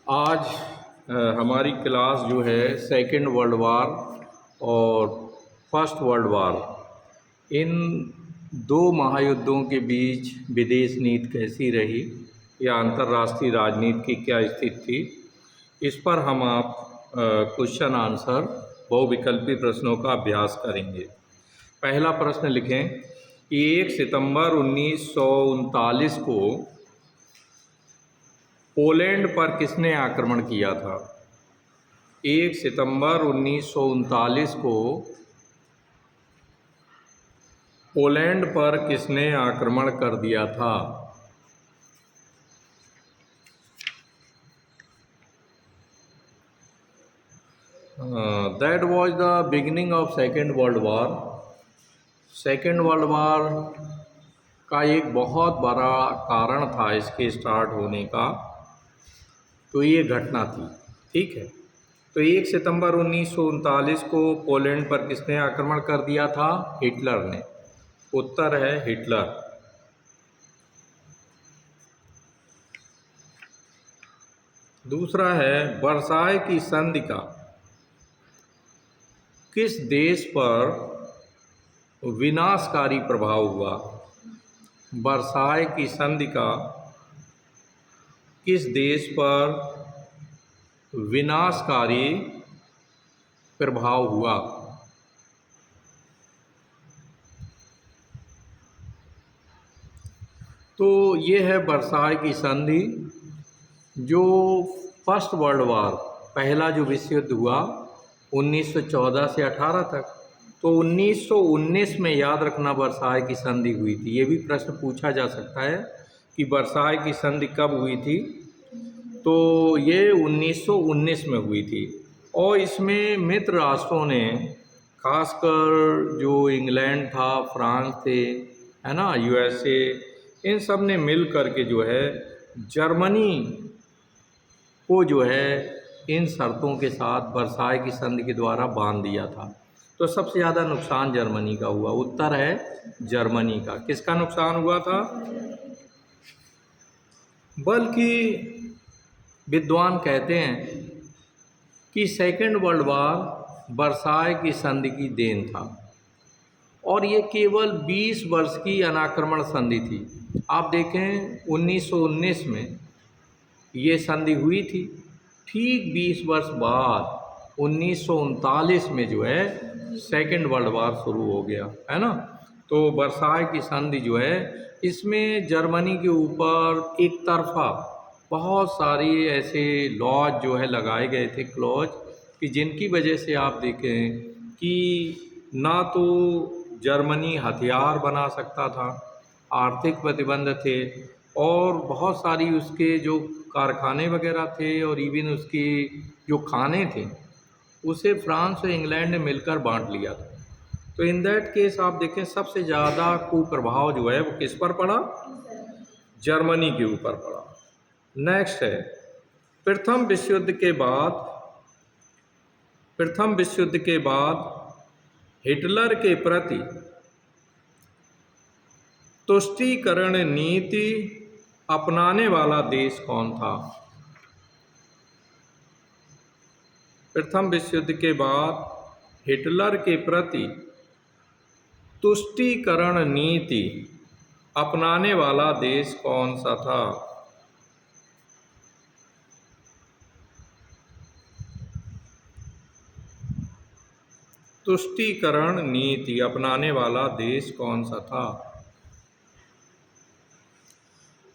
आज हमारी क्लास जो है सेकेंड वर्ल्ड वार और फर्स्ट वर्ल्ड वार, इन दो महायुद्धों के बीच विदेश नीति कैसी रही या अंतर्राष्ट्रीय राजनीति की क्या स्थिति थी, इस पर हम आप क्वेश्चन आंसर बहुविकल्पी प्रश्नों का अभ्यास करेंगे। पहला प्रश्न लिखें कि 1 सितंबर 1939 को पोलैंड पर किसने आक्रमण किया था। 1 सितंबर 1939 को पोलैंड पर किसने आक्रमण कर दिया था। That was the beginning of second world war. Second world war का एक बहुत बड़ा कारण था इसके स्टार्ट होने का, तो ये घटना थी। ठीक है, तो 1 सितंबर 1939 को पोलैंड पर किसने आक्रमण कर दिया था? हिटलर ने। उत्तर है हिटलर। दूसरा है वर्साय की संधि का किस देश पर विनाशकारी प्रभाव हुआ। वर्साय की संधि का किस देश पर विनाशकारी प्रभाव हुआ। तो ये है वर्साय की संधि, जो फर्स्ट वर्ल्ड वार, पहला जो विश्व युद्ध हुआ 1914 से 18 तक, तो 1919 में याद रखना वर्साय की संधि हुई थी। ये भी प्रश्न पूछा जा सकता है कि वर्साय की संधि कब हुई थी, तो ये 1919 में हुई थी। और इसमें मित्र राष्ट्रों ने, खासकर जो इंग्लैंड था, फ्रांस थे, है ना, यूएसए, इन सब ने मिल कर के जो है जर्मनी को जो है इन शर्तों के साथ वर्साय की संधि के द्वारा बांध दिया था। तो सबसे ज़्यादा नुकसान जर्मनी का हुआ। उत्तर है जर्मनी का। किसका नुकसान हुआ था? बल्कि विद्वान कहते हैं कि सेकेंड वर्ल्ड वार वर्साय की संधि की देन था, और ये केवल 20 वर्ष की अनाक्रमण संधि थी। आप देखें 1919 में ये संधि हुई थी, ठीक 20 वर्ष बाद 1939 में जो है सेकेंड वर्ल्ड वार शुरू हो गया, है ना। तो वर्साय की संधि जो है, इसमें जर्मनी के ऊपर एक तरफा बहुत सारी ऐसे लॉज जो है लगाए गए थे, क्लॉज, कि जिनकी वजह से आप देखें कि ना तो जर्मनी हथियार बना सकता था, आर्थिक प्रतिबंध थे, और बहुत सारी उसके जो कारखाने वगैरह थे और इवन उसके जो खाने थे, उसे फ्रांस और इंग्लैंड ने मिलकर बांट लिया था। तो इन दैट केस आप देखें सबसे ज़्यादा कुप्रभाव जो है वो किस पर पड़ा? जर्मनी के ऊपर पड़ा। नेक्स्ट है प्रथम विश्व युद्ध के बाद हिटलर के प्रति तुष्टीकरण नीति अपनाने वाला देश कौन था? प्रथम विश्व युद्ध के बाद हिटलर के प्रति तुष्टीकरण नीति अपनाने वाला देश कौन सा था? तुष्टीकरण नीति अपनाने वाला देश कौन सा था?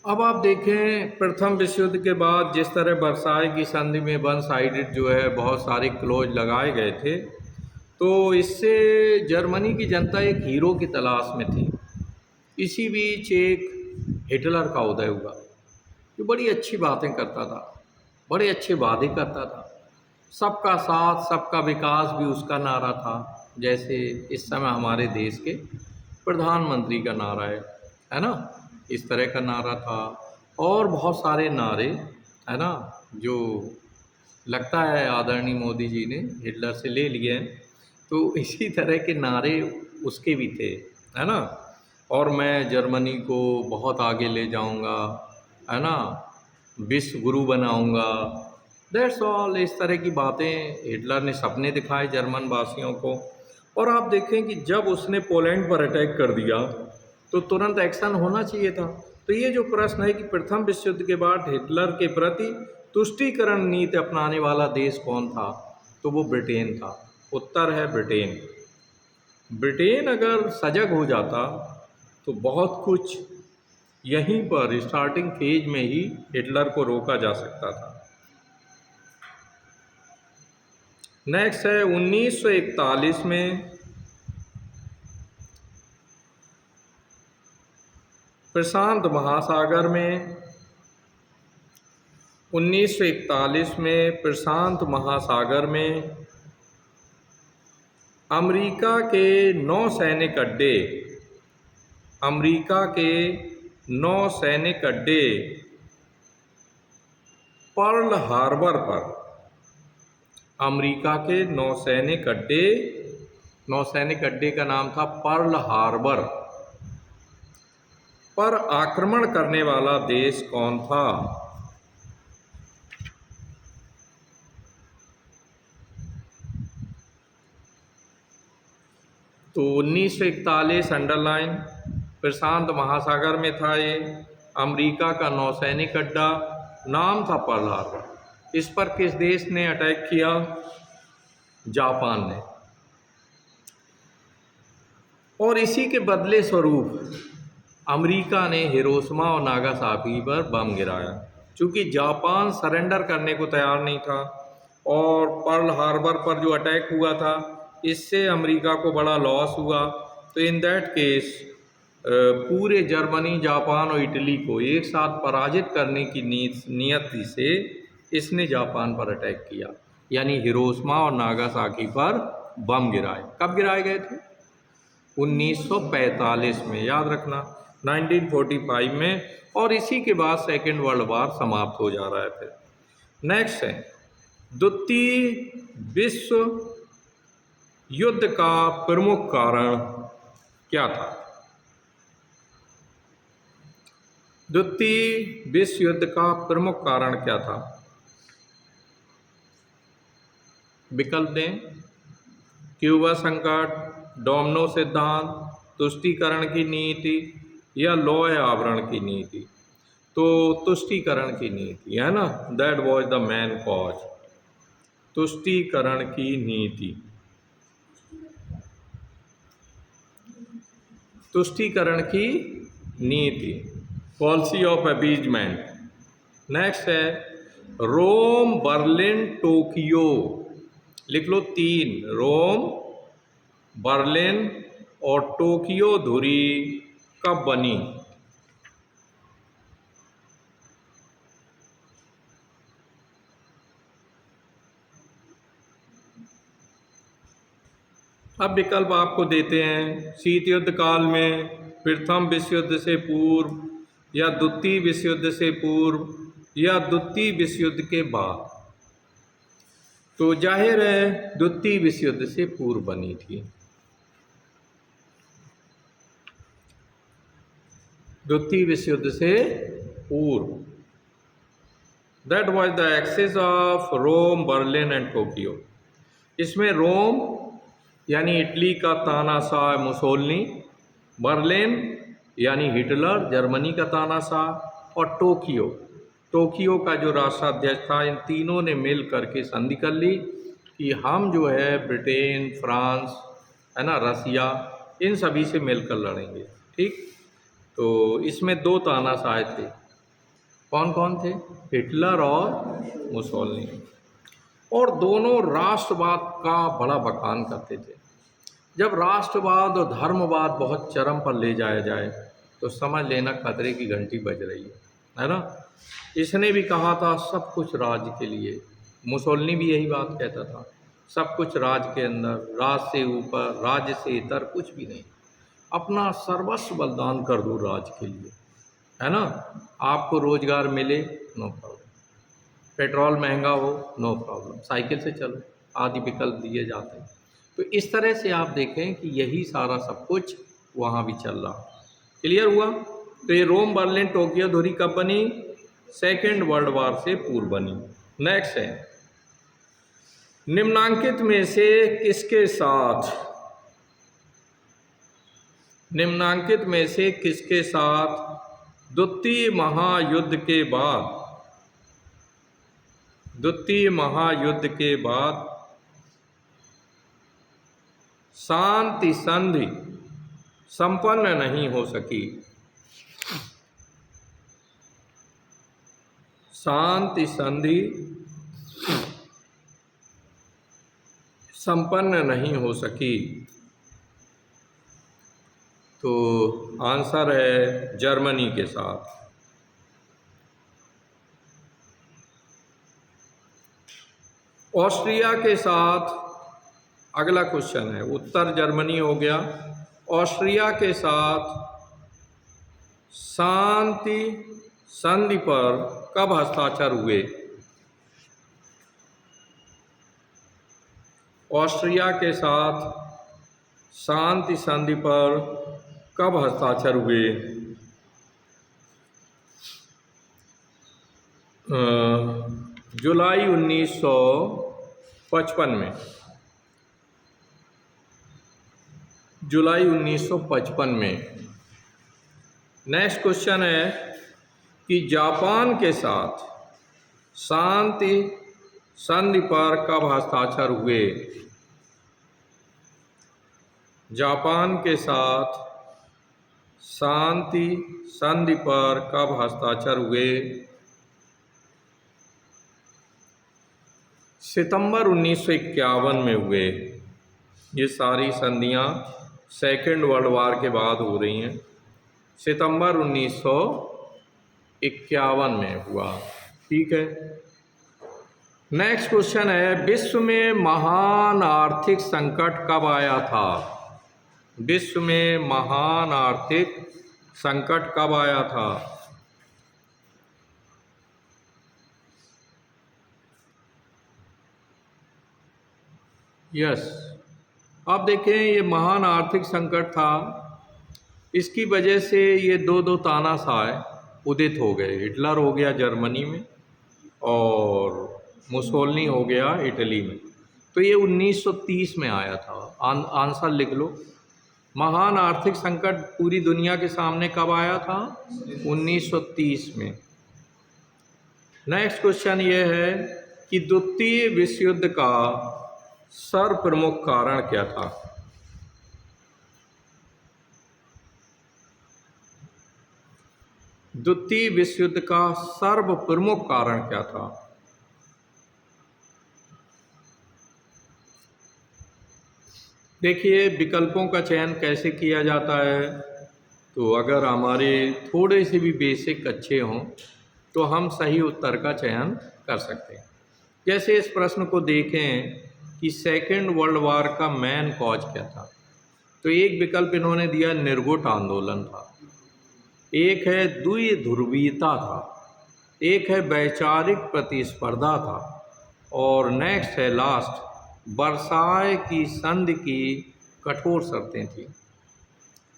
अब आप देखें प्रथम विश्व युद्ध के बाद जिस तरह वर्साय की संधि में वन साइडेड जो है बहुत सारे क्लोज लगाए गए थे, तो इससे जर्मनी की जनता एक हीरो की तलाश में थी। इसी बीच एक हिटलर का उदय हुआ, जो बड़ी अच्छी बातें करता था, बड़े अच्छे वादे करता था, सबका साथ सबका विकास भी उसका नारा था, जैसे इस समय हमारे देश के प्रधानमंत्री का नारा है ना, इस तरह का नारा था। और बहुत सारे नारे, है ना, जो लगता है आदरणीय मोदी जी ने हिटलर से ले लिए हैं, तो इसी तरह के नारे उसके भी थे, है ना। और मैं जर्मनी को बहुत आगे ले जाऊंगा, है ना, विश्व गुरु बनाऊंगा, दैट्स ऑल। इस तरह की बातें हिटलर ने सपने दिखाए जर्मन वासियों को। और आप देखें कि जब उसने पोलैंड पर अटैक कर दिया तो तुरंत एक्शन होना चाहिए था। तो ये जो प्रश्न है कि प्रथम विश्व युद्ध के बाद हिटलर के प्रति तुष्टीकरण नीति अपनाने वाला देश कौन था, तो वो ब्रिटेन था। उत्तर है ब्रिटेन। ब्रिटेन अगर सजग हो जाता तो बहुत कुछ यहीं पर स्टार्टिंग फेज में ही हिटलर को रोका जा सकता था। नेक्स्ट है 1941 में प्रशांत महासागर में 1941 में प्रशांत महासागर में अमेरिका के 9 सैनिक अड्डे, अमेरिका के 9 सैनिक अड्डे पर्ल हार्बर पर, अमेरिका के 9 सैनिक अड्डे, 9 सैनिक अड्डे का नाम था पर्ल हार्बर, पर आक्रमण करने वाला देश कौन था? तो 1941 अंडरलाइन, प्रशांत महासागर में था ये, अमेरिका का नौसैनिक अड्डा, नाम था पर्ल हार्बर। इस पर किस देश ने अटैक किया? जापान ने। और इसी के बदले स्वरूप अमेरिका ने हिरोशिमा और नागासाकी पर बम गिराया। चूँकि जापान सरेंडर करने को तैयार नहीं था और पर्ल हार्बर पर जो अटैक हुआ था इससे अमेरिका को बड़ा लॉस हुआ, तो इन दैट केस पूरे जर्मनी, जापान और इटली को एक साथ पराजित करने की नियति से इसने जापान पर अटैक किया, यानी हिरोशिमा और नागासाकी पर बम गिराए। कब गिराए गए थे? 1945 में, याद रखना, 1945 में। और इसी के बाद सेकेंड वर्ल्ड वार समाप्त हो जा रहा है। फिर नेक्स्ट है द्वितीय विश्व युद्ध का प्रमुख कारण क्या था? द्वितीय विश्व युद्ध का प्रमुख कारण क्या था? विकल्प दें। क्यूबा संकट, डोमिनो सिद्धांत, तुष्टीकरण की नीति या लौह आवरण की नीति। तो तुष्टीकरण की नीति है ना, that was the main cause, तुष्टीकरण की नीति, तुष्टीकरण की नीति, पॉलिसी ऑफ अपीजमेंट। नेक्स्ट है रोम, बर्लिन, टोक्यो। लिख लो 3, रोम, बर्लिन और टोक्यो धुरी कब बनी? अब विकल्प आपको देते हैं। शीत युद्ध काल में, प्रथम विश्व युद्ध से पूर्व, या द्वितीय विश्व युद्ध से पूर्व, या द्वितीय विश्व युद्ध के बाद। तो जाहिर है द्वितीय विश्व युद्ध से पूर्व बनी थी। द्वितीय विश्व युद्ध से पूर्व। That was the axis of Rome, Berlin and Tokyo. इसमें रोम यानी इटली का तानाशाह मुसोलिनी, बर्लिन यानी हिटलर जर्मनी का तानाशाह, और टोक्यो, टोक्यो का जो राष्ट्राध्यक्ष था, इन तीनों ने मिल करके संधि कर ली कि हम जो है ब्रिटेन, फ्रांस है ना, रसिया, इन सभी से मिलकर लड़ेंगे। ठीक, तो इसमें 2 तानाशाह थे। कौन कौन थे? हिटलर और मुसोलिनी। और दोनों राष्ट्रवाद का बड़ा बखान करते थे। जब राष्ट्रवाद और धर्मवाद बहुत चरम पर ले जाया जाए तो समझ लेना खतरे की घंटी बज रही है ना। इसने भी कहा था सब कुछ राज्य के लिए, मुसोलिनी भी यही बात कहता था, सब कुछ राज्य के अंदर, राज से ऊपर, राज्य से इतर कुछ भी नहीं, अपना सर्वस्व बलिदान कर दो राज्य के लिए, है ना। आपको रोजगार मिले, नो प्रॉब्लम, पेट्रोल महंगा हो, नो प्रॉब्लम, साइकिल से चलो, आदि विकल्प दिए जाते हैं। तो इस तरह से आप देखें कि यही सारा सब कुछ वहाँ भी चल रहा। क्लियर हुआ? तो ये रोम, बर्लिन, टोक्यो धुरी कब बनी? सेकेंड वर्ल्ड वार से पूर्व बनी। नेक्स्ट है, निम्नांकित में से किसके साथ, निम्नांकित में से किसके साथ द्वितीय महायुद्ध के बाद, द्वितीय महायुद्ध के बाद शांति संधि संपन्न नहीं हो सकी, शांति संधि संपन्न नहीं हो सकी? तो आंसर है जर्मनी के साथ। ऑस्ट्रिया के साथ, अगला क्वेश्चन है, उत्तर जर्मनी हो गया। ऑस्ट्रिया के साथ शांति संधि पर कब हस्ताक्षर हुए? ऑस्ट्रिया के साथ शांति संधि पर कब हस्ताक्षर हुए? जुलाई 1955 में, जुलाई 1955 में। नेक्स्ट क्वेश्चन है कि जापान के साथ शांति संधि पर कब हस्ताक्षर हुए? जापान के साथ शांति संधि पर कब हस्ताक्षर हुए? सितंबर 1951 में हुए। ये सारी संधियां सेकेंड वर्ल्ड वार के बाद हो रही हैं। सितंबर 1951 में हुआ। ठीक है। नेक्स्ट क्वेश्चन है, विश्व में महान आर्थिक संकट कब आया था? विश्व में महान आर्थिक संकट कब आया था? यस, अब देखें, ये महान आर्थिक संकट था, इसकी वजह से ये दो तानाशाह उदित हो गए। हिटलर हो गया जर्मनी में और मुसोलिनी हो गया इटली में। तो ये 1930 में आया था। आंसर लिख लो। महान आर्थिक संकट पूरी दुनिया के सामने कब आया था? 1930 में। नेक्स्ट क्वेश्चन ये है कि द्वितीय विश्व युद्ध का सर्वप्रमुख कारण क्या था? द्वितीय विश्व युद्ध का सर्वप्रमुख कारण क्या था? देखिए, विकल्पों का चयन कैसे किया जाता है। तो अगर हमारे थोड़े से भी बेसिक अच्छे हों तो हम सही उत्तर का चयन कर सकते हैं। जैसे इस प्रश्न को देखें कि सेकेंड वर्ल्ड वार का मेन कॉज क्या था, तो एक विकल्प इन्होंने दिया निर्गुट आंदोलन था, एक है द्विध्रुवीयता था, एक है वैचारिक प्रतिस्पर्धा था, और नेक्स्ट है लास्ट वर्साय की संधि की कठोर शर्तें थी।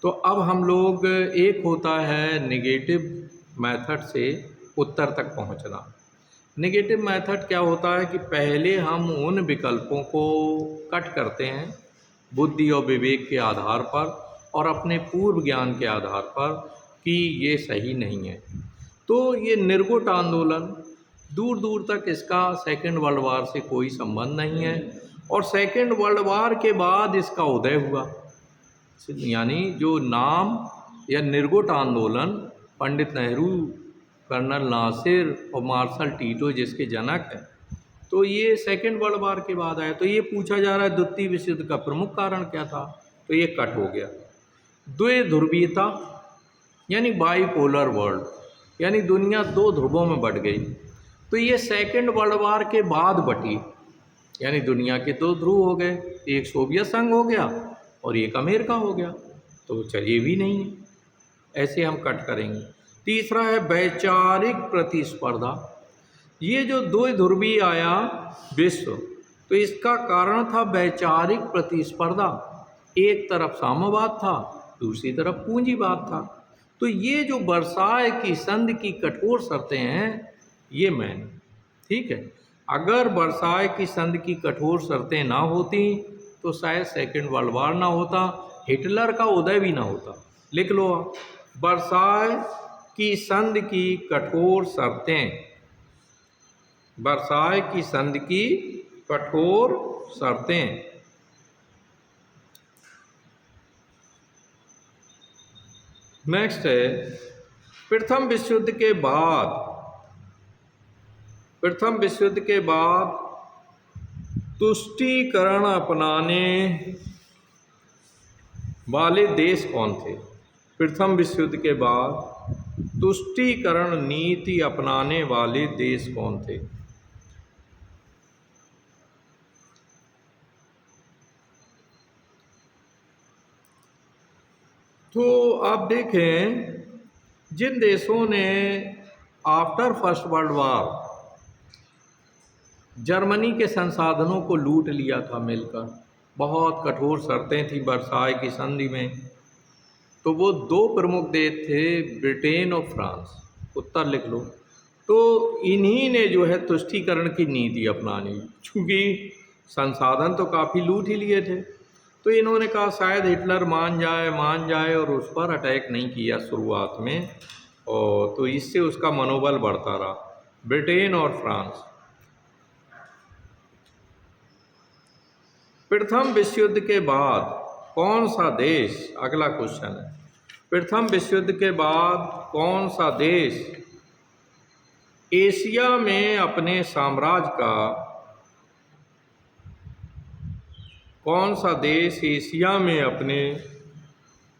तो अब हम लोग, एक होता है नेगेटिव मेथड से उत्तर तक पहुंचना। नेगेटिव मेथड क्या होता है कि पहले हम उन विकल्पों को कट करते हैं बुद्धि और विवेक के आधार पर और अपने पूर्व ज्ञान के आधार पर कि ये सही नहीं है। तो ये निर्गुट आंदोलन, दूर दूर तक इसका सेकेंड वर्ल्ड वार से कोई संबंध नहीं है, और सेकेंड वर्ल्ड वार के बाद इसका उदय हुआ। यानी जो नाम या निर्गुट आंदोलन पंडित नेहरू, कर्नल नासिर और मार्शल टीटो जिसके जनक हैं, तो ये सेकेंड वर्ल्ड वार के बाद आया। तो ये पूछा जा रहा है द्वितीय विश्व युद्ध का प्रमुख कारण क्या था, तो ये कट हो गया। द्विध्रुवीयता यानी बाईपोलर वर्ल्ड, यानी दुनिया दो ध्रुवों में बट गई। तो ये सेकेंड वर्ल्ड वार के बाद बटी, यानी दुनिया के दो ध्रुव हो गए, एक सोवियत संघ हो गया और एक अमेरिका हो गया। तो चलिए भी नहीं है, ऐसे हम कट करेंगे। तीसरा है वैचारिक प्रतिस्पर्धा। ये जो दो ध्रुवीय आया विश्व, तो इसका कारण था वैचारिक प्रतिस्पर्धा। एक तरफ साम्यवाद था, दूसरी तरफ पूंजीवाद था। तो ये जो वर्साय की संधि की कठोर शर्तें हैं, ये मैन, ठीक है। अगर वर्साय की संधि की कठोर शर्तें ना होती तो शायद सेकेंड वर्ल्ड वार ना होता, हिटलर का उदय भी ना होता। लिख लो आप, वर्साय की संधि की कठोर शर्तें, वर्साय की संधि की कठोर शर्तें। नेक्स्ट है, प्रथम विश्व युद्ध के बाद, प्रथम विश्व युद्ध के बाद तुष्टीकरण अपनाने वाले देश कौन थे? प्रथम विश्व युद्ध के बाद तुष्टीकरण नीति अपनाने वाले देश कौन थे? तो आप देखें, जिन देशों ने after first world war Germany के संसाधनों को लूट लिया था मिलकर, बहुत कठोर शर्तें थी वर्साय की संधि में, तो वो दो प्रमुख देश थे, ब्रिटेन और फ्रांस। उत्तर लिख लो। तो इन्हीं ने जो है तुष्टीकरण की नीति अपनानी, चूँकि संसाधन तो काफ़ी लूट ही लिए थे, तो इन्होंने कहा शायद हिटलर मान जाए और उस पर अटैक नहीं किया शुरुआत में, और तो इससे उसका मनोबल बढ़ता रहा। ब्रिटेन और फ्रांस। प्रथम विश्व युद्ध के बाद कौन सा देश, अगला क्वेश्चन है, प्रथम विश्व युद्ध के बाद कौन सा देश एशिया में अपने साम्राज्य का, कौन सा देश एशिया में अपने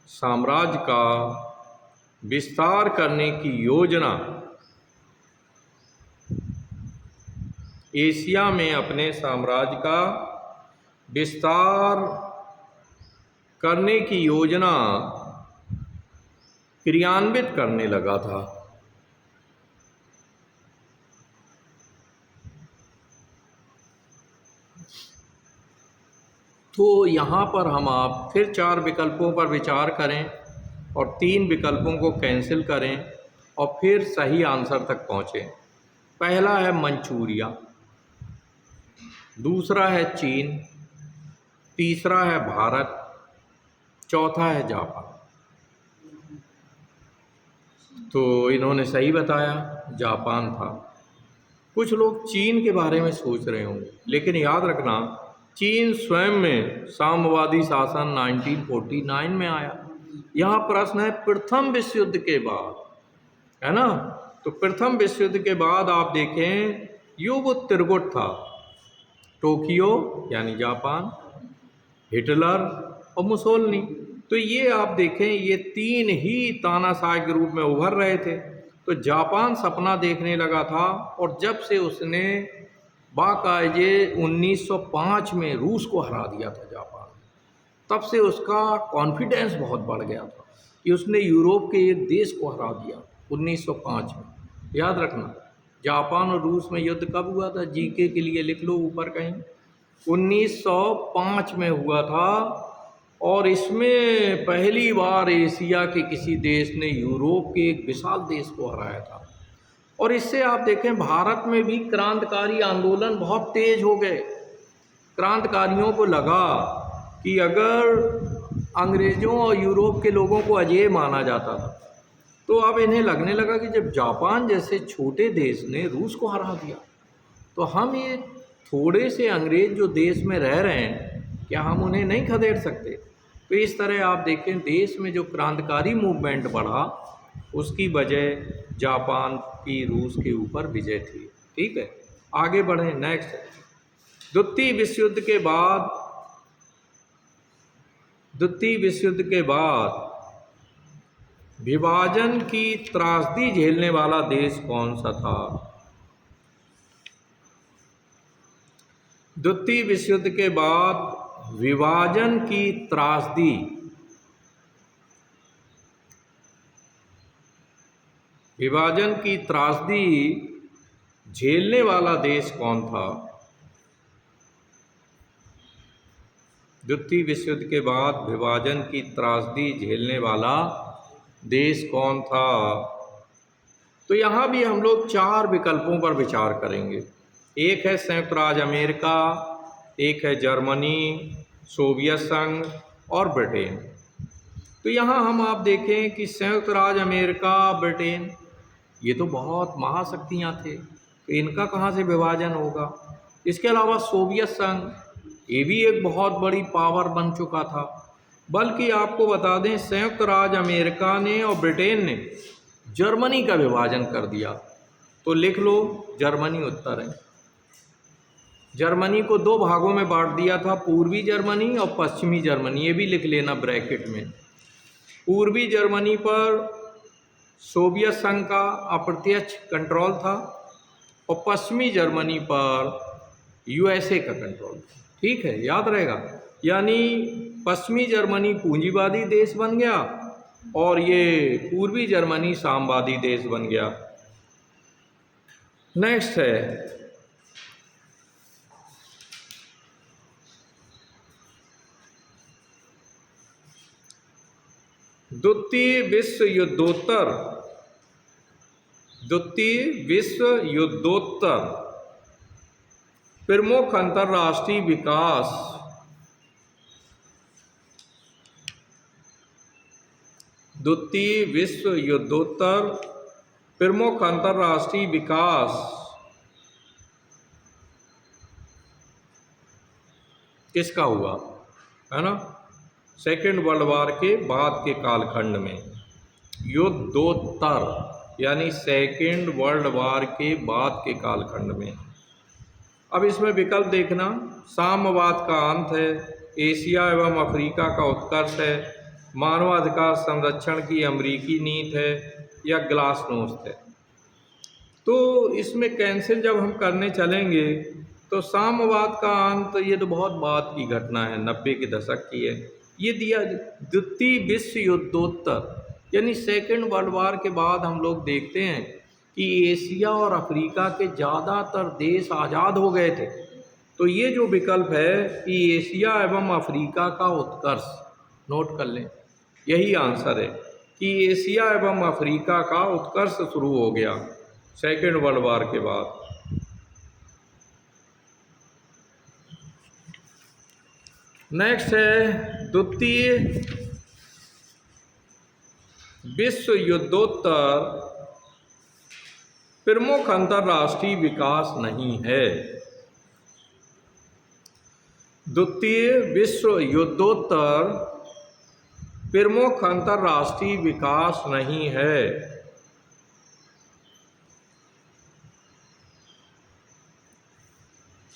साम्राज्य का विस्तार करने की योजना, एशिया में अपने साम्राज्य का विस्तार करने की योजना क्रियान्वित करने लगा था? तो यहाँ पर हम आप फिर 4 विकल्पों पर विचार करें और 3 विकल्पों को कैंसिल करें और फिर सही आंसर तक पहुँचें। पहला है मंचूरिया, दूसरा है चीन, तीसरा है भारत, चौथा है जापान। तो इन्होंने सही बताया, जापान था। कुछ लोग चीन के बारे में सोच रहे होंगे, लेकिन याद रखना चीन स्वयं में साम्यवादी शासन 1949 में आया। यहाँ प्रश्न है प्रथम विश्व युद्ध के बाद, है ना? तो प्रथम विश्व युद्ध के बाद आप देखें युग त्रिगुट था, टोक्यो यानी जापान, हिटलर और मुसोलिनी। तो ये आप देखें, ये 3 ही तानाशाह के रूप में उभर रहे थे। तो जापान सपना देखने लगा था, और जब से उसने बाकायदे 1905 में रूस को हरा दिया था जापान, तब से उसका कॉन्फिडेंस बहुत बढ़ गया था कि उसने यूरोप के एक देश को हरा दिया 1905 में। याद रखना, जापान और रूस में युद्ध कब हुआ था? जीके के लिए लिख लो ऊपर कहीं, 1905 में हुआ था। और इसमें पहली बार एशिया के किसी देश ने यूरोप के एक विशाल देश को हराया था। और इससे आप देखें भारत में भी क्रांतिकारी आंदोलन बहुत तेज हो गए। क्रांतिकारियों को लगा कि अगर अंग्रेज़ों और यूरोप के लोगों को अजेय माना जाता था, तो अब इन्हें लगने लगा कि जब जापान जैसे छोटे देश ने रूस को हरा दिया, तो हम ये थोड़े से अंग्रेज़ जो देश में रह रहे हैं, क्या हम उन्हें नहीं खदेड़ सकते? तो इस तरह आप देखें देश में जो क्रांतिकारी मूवमेंट बढ़ा, उसकी वजह जापान की रूस के ऊपर विजय थी। ठीक है, आगे बढ़ें। नेक्स्ट, द्वितीय विश्व युद्ध के बाद विभाजन की त्रासदी झेलने वाला देश कौन सा था? द्वितीय विश्व युद्ध के बाद विभाजन की त्रासदी, विभाजन की त्रासदी झेलने वाला देश कौन था? द्वितीय विश्व युद्ध के बाद विभाजन की त्रासदी झेलने वाला देश कौन था? तो यहाँ भी हम लोग 4 विकल्पों पर विचार करेंगे। एक है संयुक्त राज्य अमेरिका, एक है जर्मनी, सोवियत संघ और ब्रिटेन। तो यहाँ हम आप देखें कि संयुक्त राज्य अमेरिका, ब्रिटेन, ये तो बहुत महाशक्तियाँ थे, तो इनका कहाँ से विभाजन होगा। इसके अलावा सोवियत संघ, ये भी एक बहुत बड़ी पावर बन चुका था। बल्कि आपको बता दें, संयुक्त राज्य अमेरिका ने और ब्रिटेन ने जर्मनी का विभाजन कर दिया। तो लिख लो, जर्मनी उत्तर है। जर्मनी को दो भागों में बांट दिया था, पूर्वी जर्मनी और पश्चिमी जर्मनी, ये भी लिख लेना ब्रैकेट में। पूर्वी जर्मनी पर सोवियत संघ का अप्रत्यक्ष कंट्रोल था और पश्चिमी जर्मनी पर यूएसए का कंट्रोल था। ठीक है, याद रहेगा। यानी पश्चिमी जर्मनी पूंजीवादी देश बन गया और ये पूर्वी जर्मनी साम्यवादी देश बन गया। नेक्स्ट है द्वितीय विश्व युद्धोत्तर प्रमुख अंतर्राष्ट्रीय विकास द्वितीय विश्व युद्धोत्तर प्रमुख अंतर्राष्ट्रीय विकास किसका हुआ, है ना। सेकेंड वर्ल्ड वार के बाद के कालखंड में, युद्धोत्तर यानी सेकेंड वर्ल्ड वार के बाद के कालखंड में। अब इसमें विकल्प देखना, साम्यवाद का अंत है, एशिया एवं अफ्रीका का उत्कर्ष है, मानवाधिकार संरक्षण की अमेरिकी नीति है या ग्लासनोस्ट है। तो इसमें कैंसिल जब हम करने चलेंगे तो साम्यवाद का अंत, ये तो बहुत बाद की घटना है, 90 के दशक की है। ये दिया द्वितीय विश्व युद्धोत्तर यानी सेकेंड वर्ल्ड वार के बाद हम लोग देखते हैं कि एशिया और अफ्रीका के ज़्यादातर देश आज़ाद हो गए थे। तो ये जो विकल्प है कि एशिया एवं अफ्रीका का उत्कर्ष, नोट कर लें, यही आंसर है कि एशिया एवं अफ्रीका का उत्कर्ष शुरू हो गया सेकेंड वर्ल्ड वार के बाद। नेक्स्ट है द्वितीय विश्व युद्धोत्तर प्रमुख अंतर्राष्ट्रीय विकास नहीं है। द्वितीय विश्व युद्धोत्तर प्रमुख अंतर्राष्ट्रीय विकास नहीं है।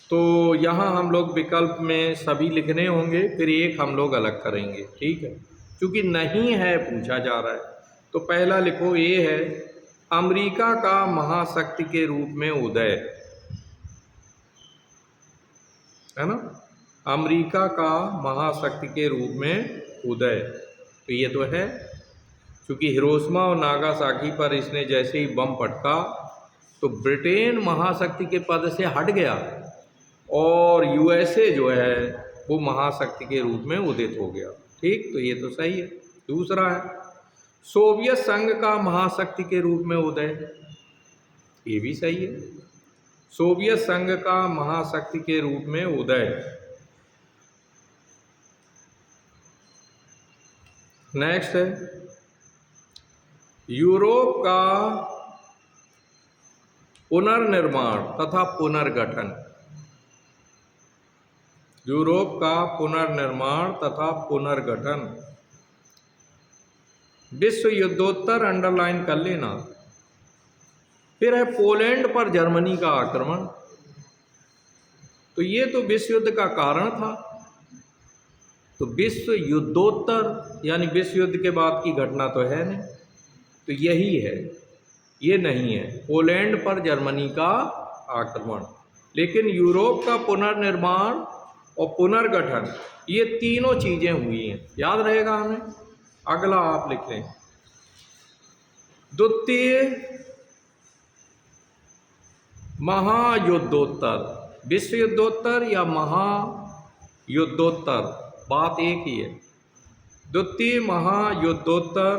तो यहाँ हम लोग विकल्प में सभी लिखने होंगे, फिर एक हम लोग अलग करेंगे। ठीक है, क्योंकि नहीं है पूछा जा रहा है। तो पहला लिखो, ये है अमेरिका का महाशक्ति के रूप में उदय, है ना। अमेरिका का महाशक्ति के रूप में उदय, तो ये तो है, क्योंकि हिरोशिमा और नागासाकी पर इसने जैसे ही बम पटका तो ब्रिटेन महाशक्ति के पद से हट गया और यूएसए जो है वो महाशक्ति के रूप में उदित हो गया। ठीक, तो ये तो सही है। दूसरा है सोवियत संघ का महाशक्ति के रूप में उदय, ये भी सही है, सोवियत संघ का महाशक्ति के रूप में उदय। नेक्स्ट है यूरोप का पुनर्निर्माण तथा पुनर्गठन, यूरोप का पुनर्निर्माण तथा पुनर्गठन। विश्व युद्धोत्तर अंडरलाइन कर लेना। फिर है पोलैंड पर जर्मनी का आक्रमण, तो ये तो विश्व युद्ध का कारण था। तो विश्व युद्धोत्तर यानी विश्व युद्ध के बाद की घटना तो है नहीं, तो यही है, ये नहीं है पोलैंड पर जर्मनी का आक्रमण। लेकिन यूरोप का पुनर्निर्माण और पुनर्गठन, ये तीनों चीज़ें हुई हैं, याद रहेगा हमें। अगला आप लिख लें, द्वितीय महायुद्धोत्तर, विश्व युद्धोत्तर या महायुद्धोत्तर, बात एक ही है। द्वितीय महायुद्धोत्तर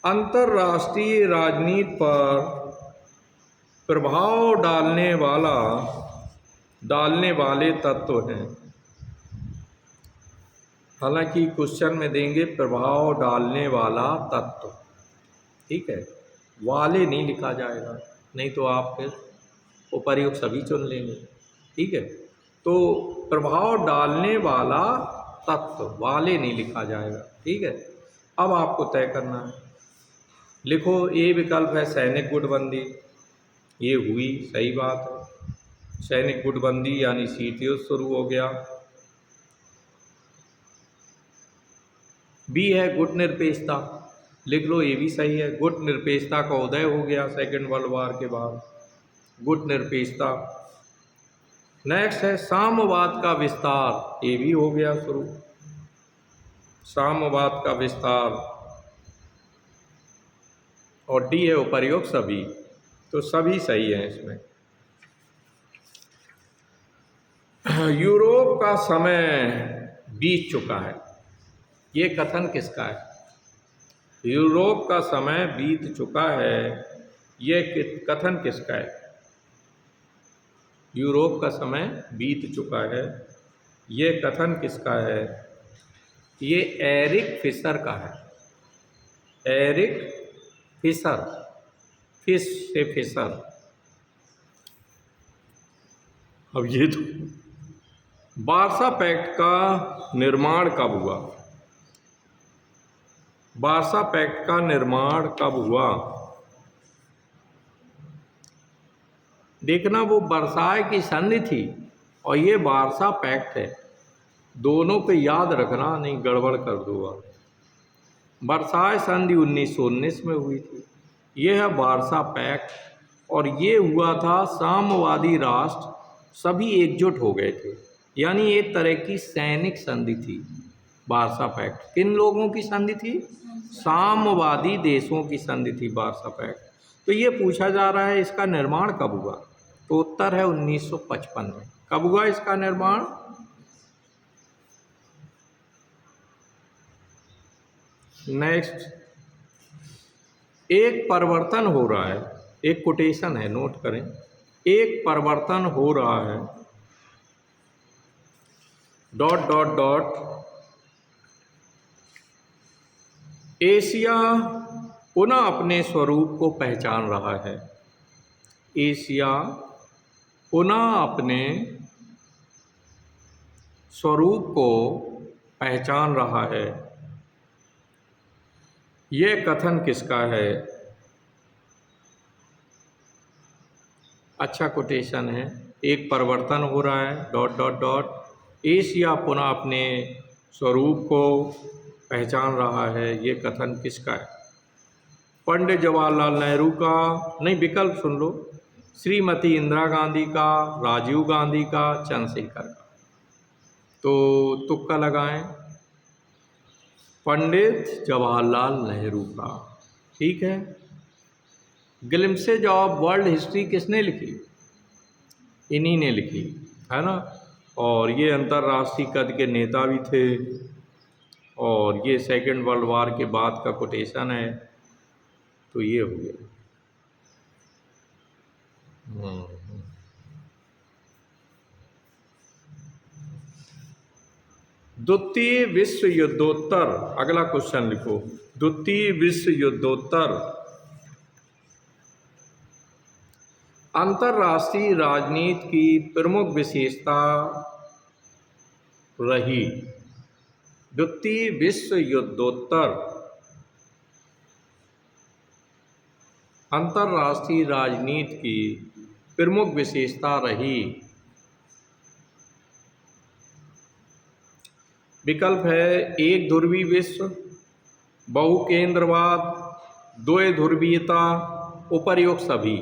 अंतर्राष्ट्रीय राजनीति पर प्रभाव डालने वाले तत्व हैं। हालांकि क्वेश्चन में देंगे प्रभाव डालने वाला तत्व, ठीक है, वाले नहीं लिखा जाएगा, नहीं तो आप फिर उपर्युक्त सभी चुन लेंगे, ठीक है। तो प्रभाव डालने वाला तत्व, वाले नहीं लिखा जाएगा, ठीक है। अब आपको तय करना है, लिखो ए विकल्प है सैनिक गुटबंदी, ये हुई, सही बात है, सैनिक गुटबंदी यानी शीत युद्ध शुरू हो गया। बी है गुट निरपेक्षता, लिख लो, ये भी सही है, गुट निरपेक्षता का उदय हो गया सेकेंड वर्ल्ड वॉर के बाद, गुट निरपेक्षता। नेक्स्ट है साम्यवाद का विस्तार, ये भी हो गया शुरू, साम्यवाद का विस्तार। और डी है उपर्युक्त सभी, तो सभी सही है इसमें। यूरोप का समय बीत चुका है, ये कथन किसका है? यूरोप का समय बीत चुका है, ये कथन किसका है? यूरोप का समय बीत चुका है, ये कथन किसका है? ये एरिक फिशर का है, एरिक फिशर, फिश से फिशर। अब ये तो वार्सा पैक्ट का निर्माण कब हुआ? वार्सा पैक्ट का निर्माण कब हुआ? देखना, वो वर्साय की संधि थी और ये वार्सा पैक्ट है, दोनों पे याद रखना, नहीं गड़बड़ कर दूंगा। वर्साय संधि 1919 में हुई थी, ये है वार्सा पैक्ट, और ये हुआ था साम्यवादी राष्ट्र सभी एकजुट हो गए थे, यानी एक तरह की सैनिक संधि थी वार्सा पैक्ट। किन लोगों की संधि थी? साम्यवादी देशों की संधि थी वार्सा पैक्ट। तो ये पूछा जा रहा है इसका निर्माण कब हुआ, तो उत्तर है 1955 में। कब हुआ इसका निर्माण? नेक्स्ट, एक परिवर्तन हो रहा है, एक कोटेशन है, नोट करें, एक परिवर्तन हो रहा है, डॉट डॉट डॉट, एशिया पुनः अपने स्वरूप को पहचान रहा है, एशिया पुनः अपने स्वरूप को पहचान रहा है, यह कथन किसका है? अच्छा कोटेशन है, एक परिवर्तन हो रहा है, डॉट डॉट डॉट, एशिया पुनः अपने स्वरूप को पहचान रहा है, ये कथन किसका है? पंडित जवाहरलाल नेहरू का, नहीं विकल्प सुन लो, श्रीमती इंदिरा गांधी का, राजीव गांधी का, चंद्रशेखर का। तो तुक्का लगाएं, पंडित जवाहरलाल नेहरू का, ठीक है। ग्लिम्पसेज ऑफ वर्ल्ड हिस्ट्री किसने लिखी? इन्हीं ने लिखी, है ना। और ये अंतर्राष्ट्रीय कद के नेता भी थे, और ये सेकेंड वर्ल्ड वॉर के बाद का कोटेशन है, तो ये हो गया। द्वितीय विश्व युद्धोत्तर, अगला क्वेश्चन लिखो, द्वितीय विश्व युद्धोत्तर अंतर्राष्ट्रीय राजनीति की प्रमुख विशेषता रही। द्वितीय विश्व युद्धोत्तर अंतर्राष्ट्रीय राजनीति की प्रमुख विशेषता रही। विकल्प है एक ध्रुवीय विश्व, बहुकेंद्रवाद, द्वै ध्रुवीयता, उपर्युक्त सभी।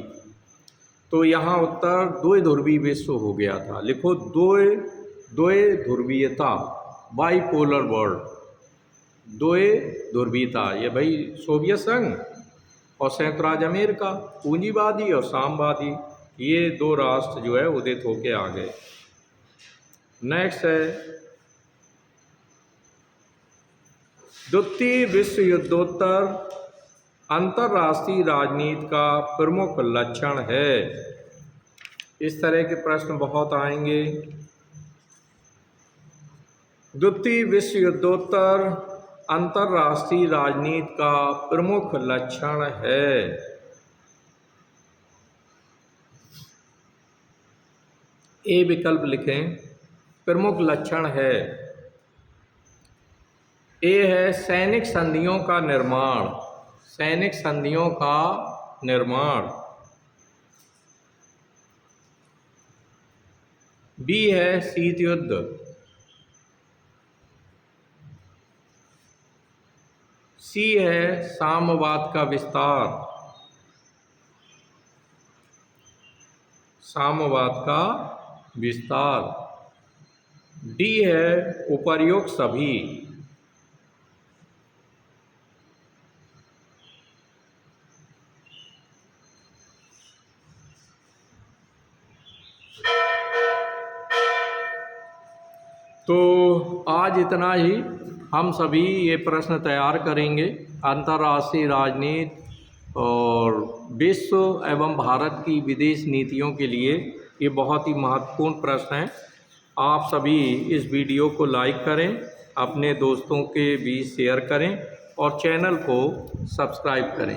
तो यहाँ उत्तर द्वै ध्रुवीय विश्व हो गया था, लिखो द्वै ध्रुवीयता, बाइपोलर वर्ल्ड, द्वै ध्रुवीयता। ये भाई सोवियत संघ और संयुक्त राज्य अमेरिका, पूंजीवादी और साम्यवादी, ये दो राष्ट्र जो है उदित होके आ गए। नेक्स्ट है द्वितीय विश्व युद्धोत्तर अंतर्राष्ट्रीय राजनीति का प्रमुख लक्षण है। इस तरह के प्रश्न बहुत आएंगे। द्वितीय विश्व युद्धोत्तर अंतर्राष्ट्रीय राजनीति का प्रमुख लक्षण है। ए विकल्प लिखें, प्रमुख लक्षण है। ए है सैनिक संधियों का निर्माण, सैनिक संधियों का निर्माण। बी है शीत युद्ध। सी है साम्यवाद का विस्तार, साम्यवाद का विस्तार। डी है उपर्युक्त सभी। तो आज इतना ही। हम सभी ये प्रश्न तैयार करेंगे। अंतर्राष्ट्रीय राजनीति और विश्व एवं भारत की विदेश नीतियों के लिए ये बहुत ही महत्वपूर्ण प्रश्न हैं। आप सभी इस वीडियो को लाइक करें, अपने दोस्तों के बीच शेयर करें और चैनल को सब्सक्राइब करें।